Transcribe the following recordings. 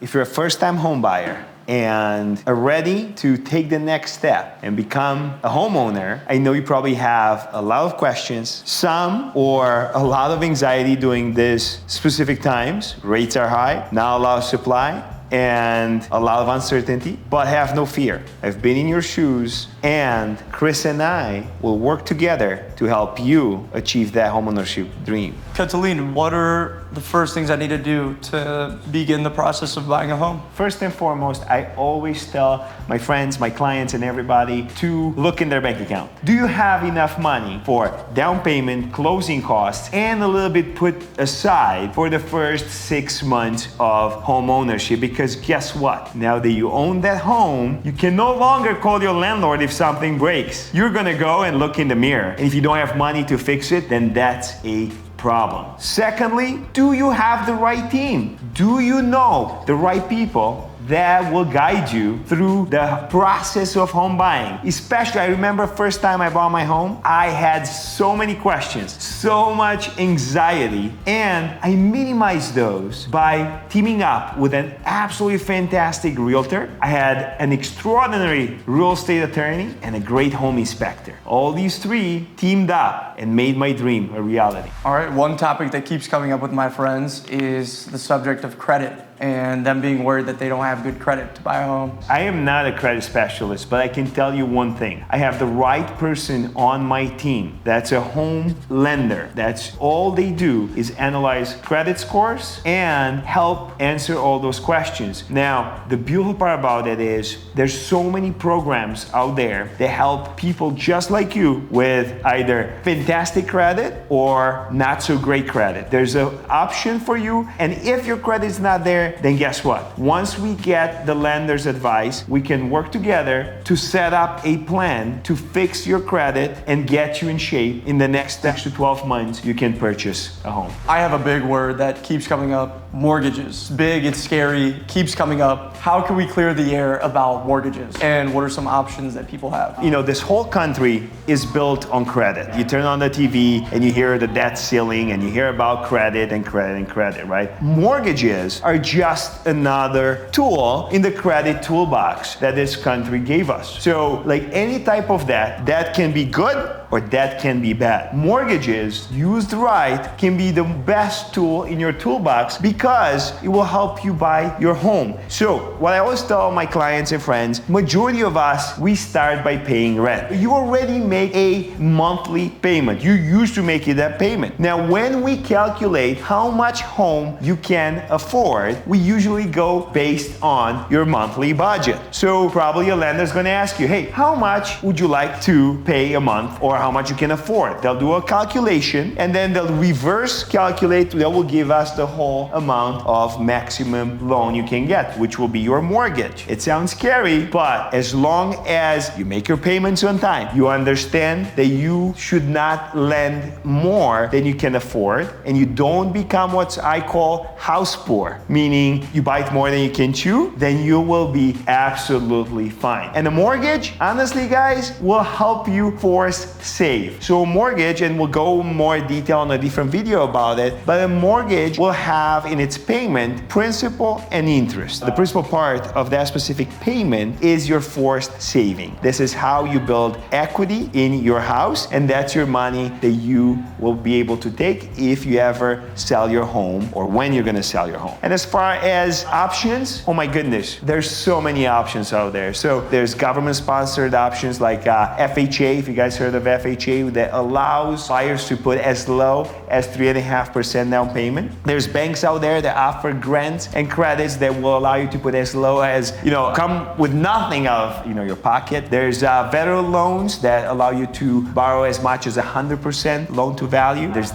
If you're a first-time home buyer and are ready to take the next step and become a homeowner, I know you probably have a lot of questions, some or a lot of anxiety during this specific times. Rates are high, not a lot of supply, and a lot of uncertainty, but have no fear. I've been in your shoes, and Chris and I will work together to help you achieve that homeownership dream. Catalin, what are the first things I need to do to begin the process of buying a home? First and foremost, I always tell my friends, my clients, and everybody to look in their bank account. Do you have enough money for down payment, closing costs, and a little bit put aside for the first 6 months of home ownership? Because guess what? Now that you own that home, you can no longer call your landlord if something breaks. You're gonna go and look in the mirror. And if you don't have money to fix it, then that's a problem. Secondly, do you have the right team? Do you know the right people that will guide you through the process of home buying? Especially, I remember first time I bought my home, I had so many questions, so much anxiety, and I minimized those by teaming up with an absolutely fantastic realtor. I had an extraordinary real estate attorney and a great home inspector. All these three teamed up and made my dream a reality. All right, one topic that keeps coming up with my friends is the subject of credit and them being worried that they don't have good credit to buy a home. I am not a credit specialist, but I can tell you one thing. I have the right person on my team that's a home lender. That's all they do is analyze credit scores and help answer all those questions. Now, the beautiful part about it is there's so many programs out there that help people just like you with either fantastic credit or not so great credit. There's an option for you, and if your credit is not there, then guess what? Once we get the lender's advice, we can work together to set up a plan to fix your credit and get you in shape. In the next 6 to 12 months, you can purchase a home. I have a big word that keeps coming up, mortgages. Big, it's scary, keeps coming up. How can we clear the air about mortgages? And what are some options that people have? You know, this whole country is built on credit. You turn on the TV and you hear the debt ceiling and you hear about credit and credit and credit, right? Mortgages are just another tool in the credit toolbox that this country gave us. So like any type of debt, that can be good or that can be bad. Mortgages, used right, can be the best tool in your toolbox because it will help you buy your home. So what I always tell my clients and friends, majority of us, we start by paying rent. You already make a monthly payment. You used to make it that payment. Now, when we calculate how much home you can afford, we usually go based on your monthly budget. So probably a lender is going to ask you, hey, how much would you like to pay a month or how much you can afford? They'll do a calculation and then they'll reverse calculate. That will give us the whole amount of maximum loan you can get, which will be your mortgage. It sounds scary, but as long as you make your payments on time, you understand that you should not lend more than you can afford, and you don't become what I call house poor, meaning you bite more than you can chew, then you will be absolutely fine. And a mortgage, honestly guys, will help you force save. So a mortgage, and we'll go more detail on a different video about it, but a mortgage will have in its payment principal and interest. The principal part of that specific payment is your forced saving. This is how you build equity in your house, and that's your money that you will be able to take if you ever sell your home or when you're going to sell your home. And as far as options, oh my goodness, there's so many options out there. So there's government-sponsored options like FHA, if you guys heard of FHA, that allows buyers to put as low as 3.5% down payment. There's banks out there that offer grants and credits that will allow you to put as low as, come with nothing out of, your pocket. There's federal loans that allow you to borrow as much as 100% loan to value. There's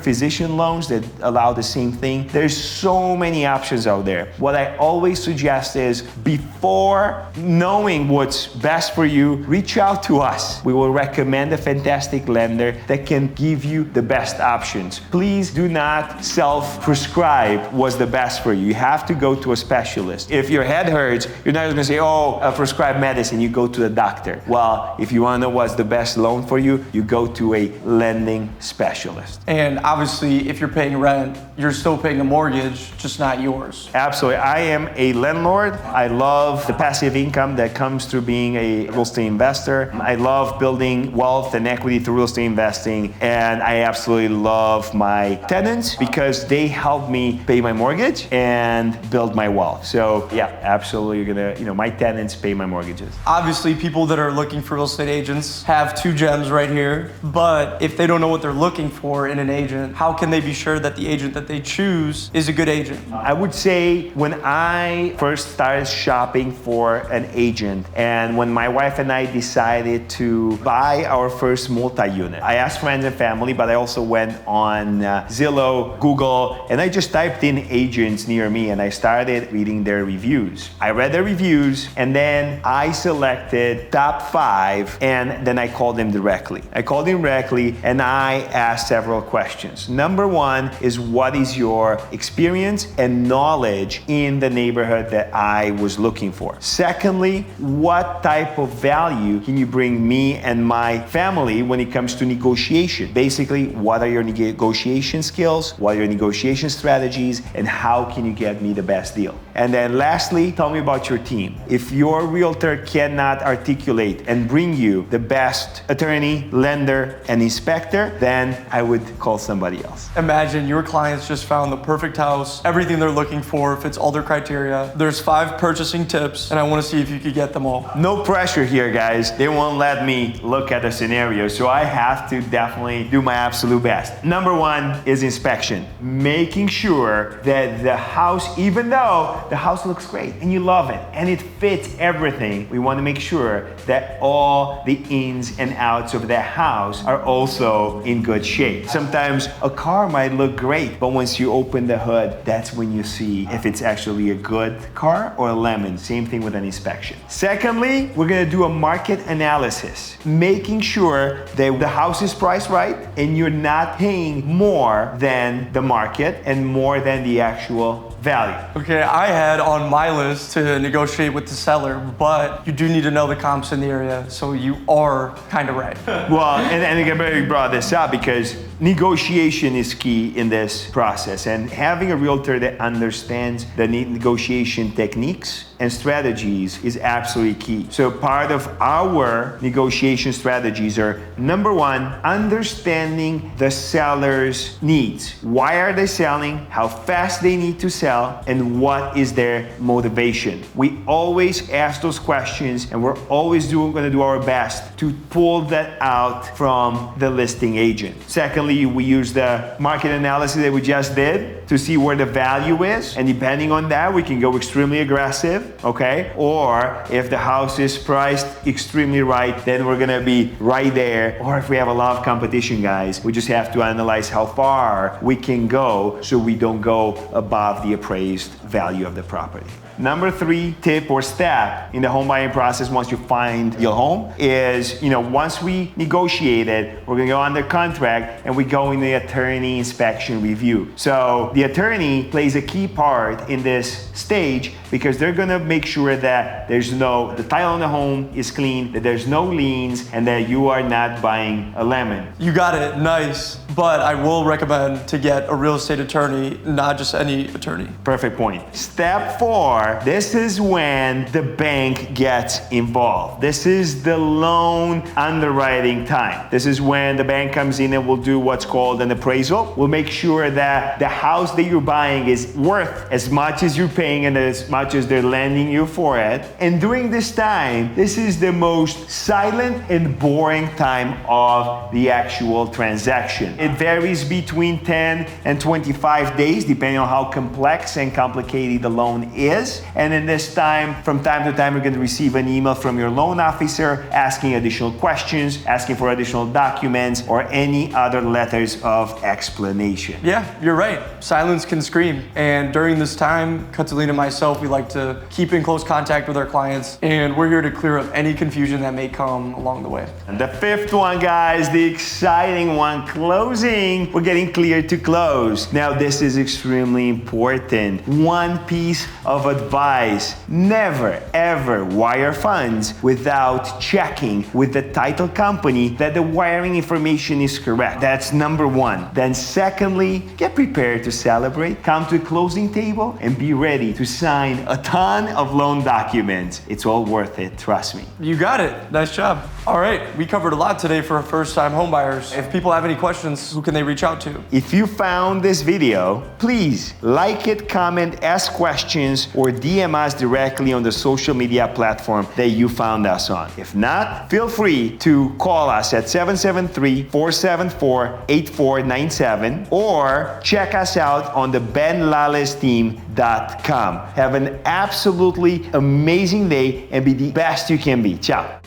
physician loans that allow the same thing. There's so many options out there. What I always suggest is before knowing what's best for you, reach out to us. We will recommend a fantastic lender that can give you the best options. Please do not self-prescribe what's the best for you. You have to go to a specialist. If your head hurts, you're not just gonna say, oh, prescribe medicine, you go to the doctor. Well, if you wanna know what's the best loan for you, you go to a lending specialist. And obviously, if you're paying rent, you're still paying a mortgage, just not yours. Absolutely. I am a landlord. I love the passive income that comes through being a real estate investor. I love building wealth and equity through real estate investing. And I absolutely love my tenants because they help me pay my mortgage and build my wealth. So yeah, absolutely. You're gonna, my tenants pay my mortgages. Obviously, people that are looking for real estate agents have two gems right here. But if they don't know what they're looking for in an agent, how can they be sure that the agent that they choose is a good agent? I would say when I first started shopping for an agent and when my wife and I decided to buy our first multi-unit, I asked friends and family, but I also went on Zillow, Google, and I just typed in agents near me and I started reading their reviews. I read their reviews and then I selected top 5 and then I called them directly. I called them directly and I asked several questions. Number 1 is, what is your experience and knowledge in the neighborhood that I was looking for? Secondly, what type of value can you bring me and my family when it comes to negotiation? Basically, what are your negotiation skills? What are your negotiation strategies? And how can you get me the best deal? And then lastly, tell me about your team. If your realtor cannot articulate and bring you the best attorney, lender, and inspector, then I would call somebody else. Imagine your clients just found the perfect house, everything they're looking for, fits all their criteria. There's 5 purchasing tips, and I want to see if you could get them all. No pressure here, guys. They won't let me look at the scenario, so I have to definitely do my absolute best. Number 1 is inspection. Making sure that the house, even though the house looks great and you love it and it fits everything, we want to make sure that all the ins and outs of that house are also in good shape. Sometimes a car might look great, but once you open the hood, that's when you see if it's actually a good car or a lemon. Same thing with an inspection. Secondly, we're gonna do a market analysis, making sure that the house is priced right and you're not paying more than the market and more than the actual value. Okay, I had on my list to negotiate with the seller, but you do need to know the comps in the area, so you are kind of right. Well, and I'm glad you brought this up because negotiation is key in this process, and having a realtor that understands the negotiation techniques and strategies is absolutely key. So part of our negotiation strategies are, number 1, understanding the seller's needs. Why are they selling? How fast they need to sell? And what is their motivation? We always ask those questions and we're always going to do our best to pull that out from the listing agent. Secondly, we use the market analysis that we just did to see where the value is, and depending on that, we can go extremely aggressive, okay? Or if the house is priced extremely right, then we're gonna be right there. Or if we have a lot of competition, guys, we just have to analyze how far we can go so we don't go above the appraised value of the property. Number 3 tip or step in the home buying process once you find your home is, once we negotiate it, we're gonna go under contract and we go in the attorney inspection review. So the attorney plays a key part in this stage because they're gonna make sure that the title on the home is clean, that there's no liens, and that you are not buying a lemon. You got it, nice. But I will recommend to get a real estate attorney, not just any attorney. Perfect point. Step 4, this is when the bank gets involved. This is the loan underwriting time. This is when the bank comes in and will do what's called an appraisal. We'll make sure that the house that you're buying is worth as much as you're paying and as much as they're lending you for it. And during this time, this is the most silent and boring time of the actual transaction. It varies between 10 and 25 days, depending on how complex complex and complicated the loan is. And in this time, from time to time, you're going to receive an email from your loan officer asking additional questions, asking for additional documents, or any other letters of explanation. Yeah, you're right. Silence can scream. And during this time, Catalin and myself, we like to keep in close contact with our clients, and we're here to clear up any confusion that may come along the way. And the fifth one, guys, the exciting one, closing. We're getting clear to close. Now, this is extremely important. One piece of advice: never, ever wire funds without checking with the title company that the wiring information is correct. That's number one. Then secondly, get prepared to celebrate. Come to a closing table and be ready to sign a ton of loan documents. It's all worth it, trust me. You got it. Nice job. All right, we covered a lot today for first-time homebuyers. If people have any questions, who can they reach out to? If you found this video, please like it, comment, ask questions, or DM us directly on the social media platform that you found us on. If not, feel free to call us at 773-474-8497 or check us out on the benlalesteam.com. Have an absolutely amazing day and be the best you can be. Ciao.